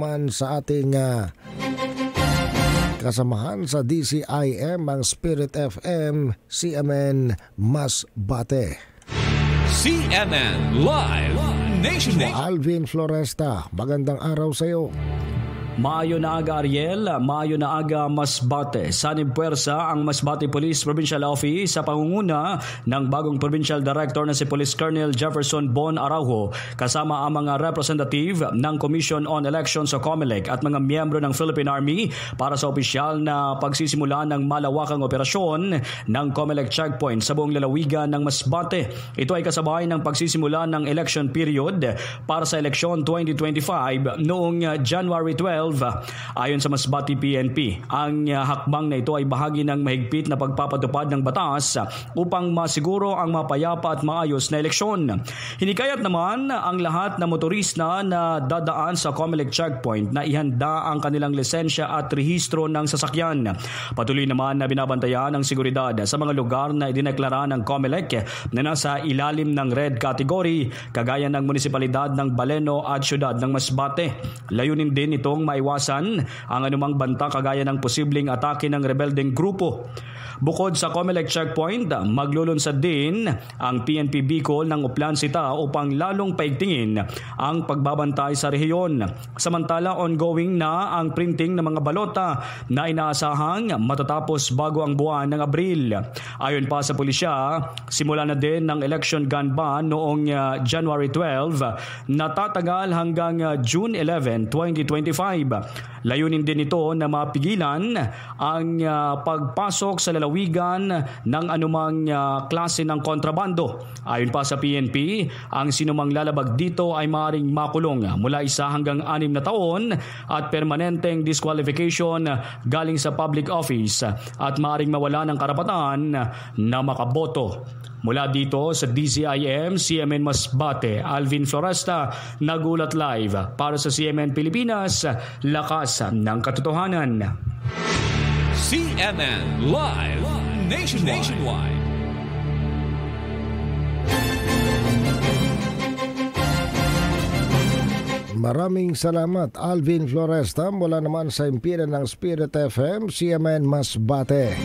naman sa ating kasamahan sa DCIM, ang Spirit FM, CMN Masbate. CMN Live Nationwide. Alvin Floresta, magandang araw sa iyo. Maayo na aga Ariel, maayo na aga Masbate. Sanib puwersa ang Masbate Police Provincial Office sa pangunguna ng bagong Provincial Director na si Police Colonel Jefferson Bon Araujo kasama ang mga representative ng Commission on Elections o COMELEC at mga miyembro ng Philippine Army para sa opisyal na pagsisimula ng malawakang operasyon ng COMELEC checkpoint sa buong lalawigan ng Masbate. Ito ay kasabay ng pagsisimula ng election period para sa eleksyon 2025 noong January 12. Ayon sa Masbate PNP, ang hakbang na ito ay bahagi ng mahigpit na pagpapatupad ng batas upang masiguro ang mapayapa at maayos na eleksyon. Hinikayat naman ang lahat na motorista na dadaan sa COMELEC checkpoint na ihanda ang kanilang lisensya at rehistro ng sasakyan. Patuloy naman na binabantayan ang seguridad sa mga lugar na idineklara ng COMELEC na nasa ilalim ng red category, kagaya ng munisipalidad ng Baleno at syudad ng Masbate. Layunin din itong maiwasan ang anumang banta kagaya ng posibleng atake ng rebeldeng grupo. Bukod sa COMELEC checkpoint, maglulunsad din ang PNP Bicol ng Uplan Sita upang lalong paigtingin ang pagbabantay sa rehiyon. Samantala, ongoing na ang printing ng mga balota na inaasahang matatapos bago ang buwan ng Abril. Ayon pa sa pulisya, simula na din ng election gun ban noong January 12 na tatagal hanggang June 11, 2025. Layunin din ito na mapigilan ang pagpasok sa lalawigan ng anumang klase ng kontrabando. Ayon pa sa PNP, ang sinumang lalabag dito ay maaaring makulong mula 1 hanggang 6 na taon at permanenteng disqualification galing sa public office at maaaring mawala ng karapatan na makaboto. Mula dito sa DCIM, CMN Masbate, Alvin Floresta, nagulat live para sa CMN Pilipinas, lakas ng katotohanan. CMN Live Nationwide. Maraming salamat, Alvin Floresta, mula naman sa impinan ng Spirit FM, CMN Masbate.